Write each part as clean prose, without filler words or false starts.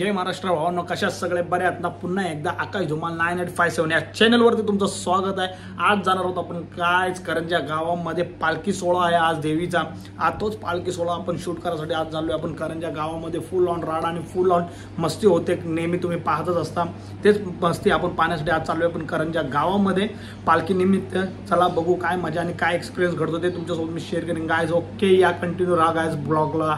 जय महाराष्ट्र भावांनो, कशा सगळे बरे आहेत ना। पुन्हा एकदा आकाश धुमाल 9857 या चॅनलवरती तुमचं स्वागत आहे। आज जाणार आहोत आपण कायच करंजा गावामध्ये पालखी सोहळा आहे आज देवीचा। आज तोच पालखी सोहळा आपण शूट करायसाठी आज चाललोय आपण करंजा गावामध्ये। फुल ऑन राड आणि फुल ऑन मस्ती होते, नेहमी तुम्ही पाहतच असता तेच मस्ती आपण पाहण्यासाठी आज चाललोय आपण करंजा गावामध्ये पालखी निमित्त। चला बघू काय मजा आणि काय एक्सपिरियन्स घडतो ते तुमच्यासोबत मी शेअर करेन गाइस। ओके, या कंटिन्यू राहा गाइस ब्लॉगला।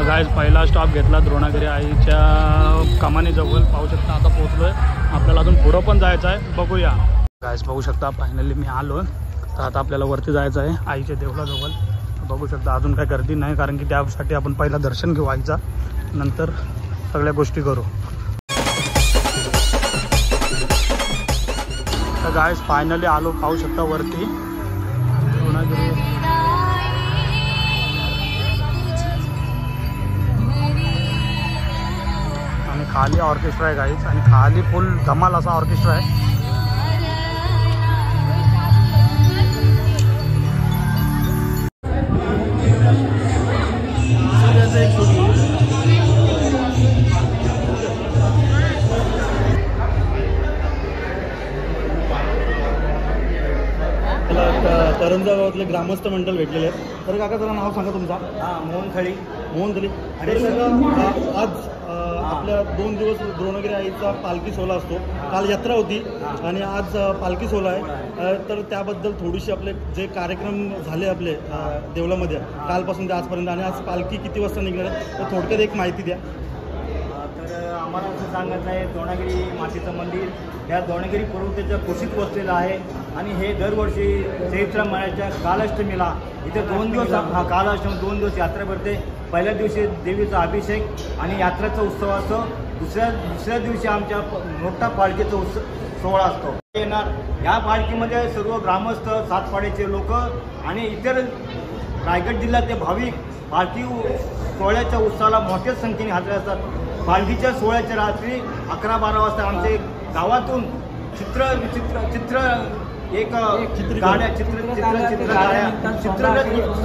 गाइस पहिला स्टॉप घेतला द्रोणागिरी आईच्या कमानीजवळ, पाहू शकता आता पोहोचलोय। आपल्याला अजून पुढं पण जायचं आहे, बघूया। गाइस बघू शकता फायनली मी आलोय, तर आता आपल्याला वरती जायचं आहे आईच्या देवळाजवळ। बघू शकता अजून काय गर्दी नाही, कारण की त्यासाठी आपण पहिला दर्शन घेऊ आईचा, नंतर सगळ्या गोष्टी करू। तर गाइस फायनली आलो, पाहू शकता वरती द्रोणागिरी। खाली ऑर्केस्ट्रा आहे गाइस, आणि खाली फुल धमाल असा ऑर्केस्ट्रा आहे। करंजा गावातले ग्रामस्थ मंडळ भेटलेले आहेत। तर काका जरा नाव सांगा तुमचा। मोहन खळी। मोहन खळी। आज आपल्या 2 दिवस द्रोणागिरी आईचा पालखी सोहळा असतो। काल यात्रा होती आणि आज पालखी सोहळा आहे, तर त्याबद्दल थोडीशी आपले जे कार्यक्रम झाले आपले देवळामध्ये कालपासून ते आजपर्यंत, आणि आज पालखी किती वाजता निघणार आहे तर थोडक्यात एक माहिती द्या। तर आम्हाला असं सांगायचं आहे, द्रोणागिरी मातेचं मंदिर या द्रोणागिरी पर्वताच्या कुशीत वसलेलं आहे, आणि हे दरवर्षी चैत्र महिन्याच्या कालाष्टमीला इथे 2 दिवस कालाष्टमी 2 दिवस यात्रा भरते। पहिल्या दिवशी देवीचा अभिषेक आणि यात्रेचा उत्सव असतो, दुसऱ्या दिवशी आमच्या मोठा पालखीचा सोहळा असतो येणार। या पालखीमध्ये सर्व ग्रामस्थ, सातपाड्याचे लोक आणि इतर रायगड जिल्ह्यातले भाविक पालखी सोहळ्याच्या उत्सवाला मोठ्या संख्येने हजर असतात। पालखीच्या सोहळ्याच्या रात्री 11-12 वाजता आमचे गावातून चित्ररथ गाड्या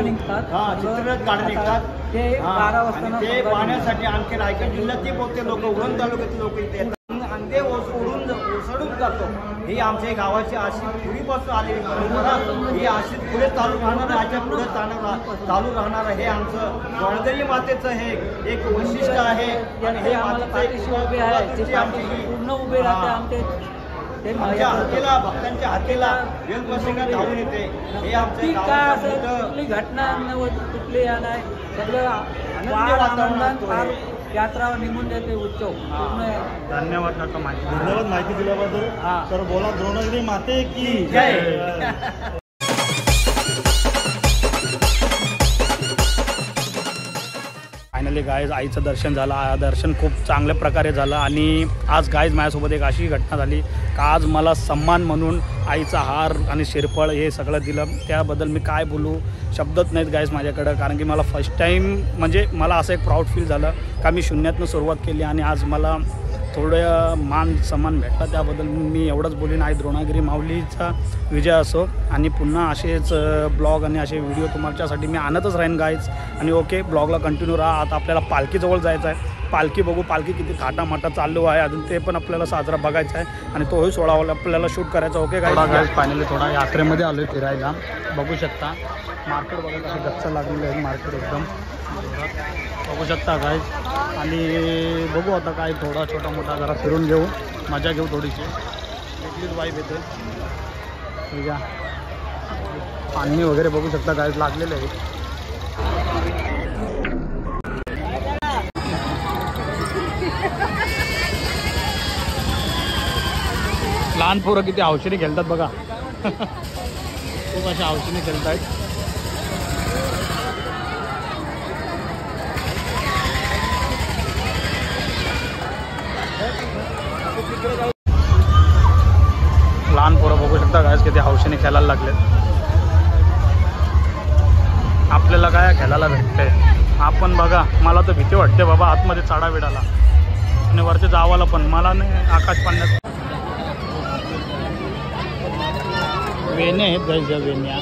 निघतात। ते पाहण्यासाठी आणखी रायगड जिल्ह्यातले बहुतेक लोक, उरण तालुक्यातले लोक इथे येतात आणि ते ओसडून जातो। ही आमच्या गावाची अशी पूर्वीपासून आलेली परंपरा, ही अशी पुढे चालू राहणार, याच्या पुढे चालू राहणार। हे आमचं द्रोणागिरी मातेचं हे एक वैशिष्ट्य आहे, आणि हे आमच्या हाकेला, भक्तांच्या हाकेला वेलप्रसंगात धावून येते। हे आमच्या घटना कुठली नाही, सगळं आनंदी वातावरणात यात्रा निघून जाते उत्सव। धन्यवाद काका, माहिती दिल्याबद्दल। तर बोला द्रोणागिरी माते की जय। फायनली गाइस आईचं दर्शन झालं, दर्शन खूप चांगल्या प्रकारे झालं। आणि आज गाइस माझ्यासोबत एक अशी घटना झाली का आज मला सन्मान म्हणून आईचा हार आणि शिरफळ हे सगळं दिलं। त्याबद्दल मी काय बोलू, शब्दच नाहीत गाइस माझ्याकडं, कारण की मला फर्स्ट टाईम म्हणजे मला असं एक प्राऊड फील झालं का मी शून्यातनं सुरुवात केली आणि आज मला थोडं मान सन्मान भेटला। त्याबद्दल मी एवढंच बोलीन, आई द्रोणागिरी माऊलीचा विजय असो, आणि पुन्हा असेच ब्लॉग आणि असे व्हिडिओ तुमच्यासाठी मी आणतच राहीन गाईज। आणि ओके, ब्लॉगला कंटिन्यू राहा। आता आपल्याला पालखीजवळ जायचं आहे, पालखी बघू, पालखी किती थाटामाटा चालू आहे अजून, ते पण आपल्याला साजरा बघायचा आहे आणि तोही सोहळा आपल्याला शूट करायचा। ओके गाईज, फायनली थोडा यात्रेमध्ये आलो आहे फिरायला। बघू शकता मार्केट बघा कशी गच्च लागलेली आहे, मार्केट एकदम बघू शकता गाईज। आणि बघू आता काय थोडा छोटा मोठा जरा फिरून घेऊ, मजा घेऊ, थोडीशी वेगळीच वाईब येते। ठीक आहे, पाणी वगैरे बघू शकता गाईज लागलेले आहे। लहान पोरं किती हौशीने खेळतात बघा, खूप अशा हौशीने खेळत आहेत। लहान पोरं बघू शकता गाइस किती हौशीने खेळायला लागलेत। आपल्याला काय खेळायला भेटतंय, आपण बघा मला तर भीती वाटते बाबा आतमध्ये चढा विडाला आणि वरती जावाला पण, मला नाही आकाश पाण्यात वेण्या आहेत गाइस, या वेण्या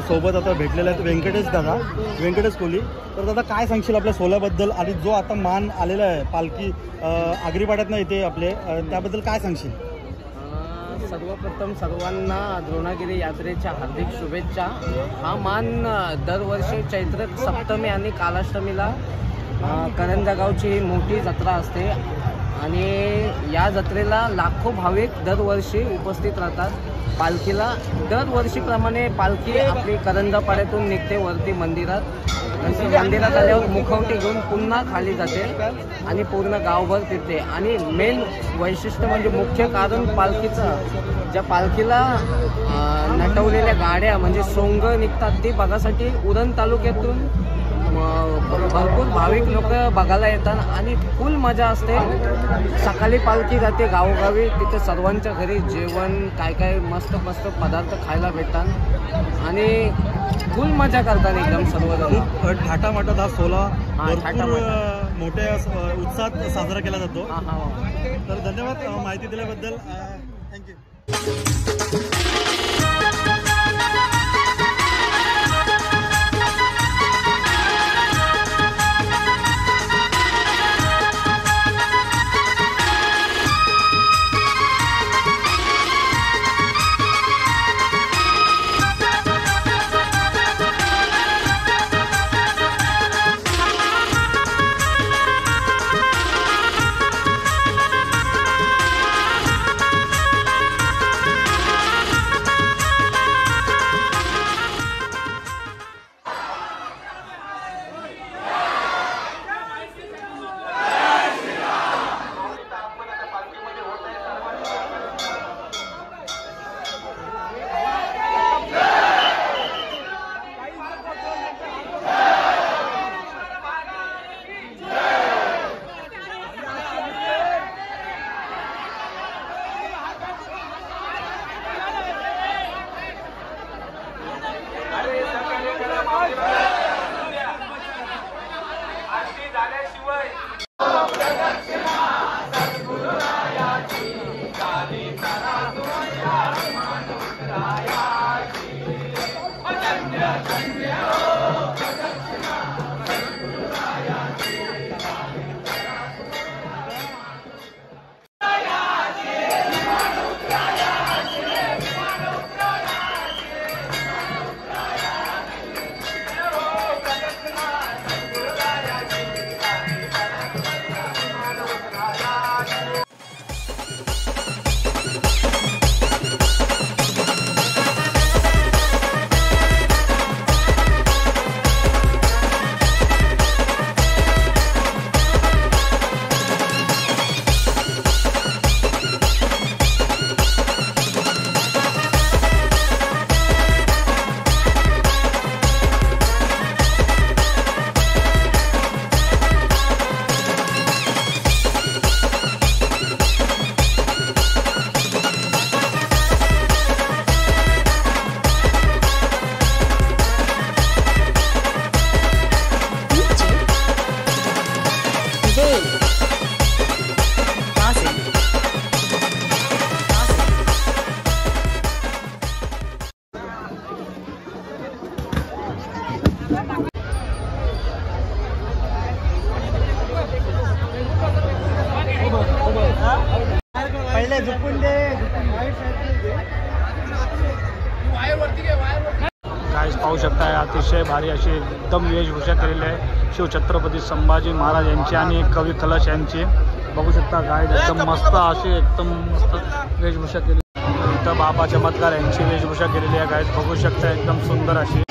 सोबत आता भेटलेले आहेत व्यंकटेश कोहली. तर दादा काय सांगशील आपल्या सोहळ्याबद्दल आणि जो आता मान आलेला आहे पालखी आगरीपाड्यातनं इथे आपले त्याबद्दल काय सांगशील? सर्वप्रथम सर्वांना द्रोणागिरी यात्रेच्या हार्दिक शुभेच्छा. हा मान दरवर्षी चैत्र सप्तमी आणि कालाष्टमीला करंजा गावची मोठी जत्रा असते आणि या जत्रेला लाखो भाविक दरवर्षी उपस्थित राहतात. पालखीला दरवर्षीप्रमाणे पालखी आपली करंजापाड्यातून निघते वरती मंदिरात. मंदिरात आल्यावर मुखवटी घेऊन पुन्हा खाली जाते आणि पूर्ण गावभर फिरते. आणि मेन वैशिष्ट्य म्हणजे मुख्य कारण पालखीचं, ज्या पालखीला नटवलेल्या गाड्या म्हणजे सोंग निघतात ती बघासाठी उरण तालुक्यातून भरपूर भाविक लोक बघायला येतात आणि फुल मजा असते. सकाळी पालखी जाते गावोगावी, तिथे सर्वांच्या घरी जेवण काय मस्त पदार्थ खायला भेटतात आणि फुल मजा करतात एकदम सर्वजण. थाटामाटात हा सोहळा मोठ्या उत्साहात साजरा केला जातो. तर धन्यवाद माहिती दिल्याबद्दल. थँक्यू. पहिले झुकून दे. गाईस पाहू शकताय अतिशय भारी अशी एकदम वेशभूषा केलेली आहे शिवछत्रपती संभाजी महाराज यांची आणि कवी कलश यांची. बघू शकता गाईड एकदम मस्त अशी एकदम मस्त वेशभूषा केली. इथं बाबा चमत्कार यांची वेशभूषा केलेली आहे गाईस बघू शकता एकदम सुंदर अशी.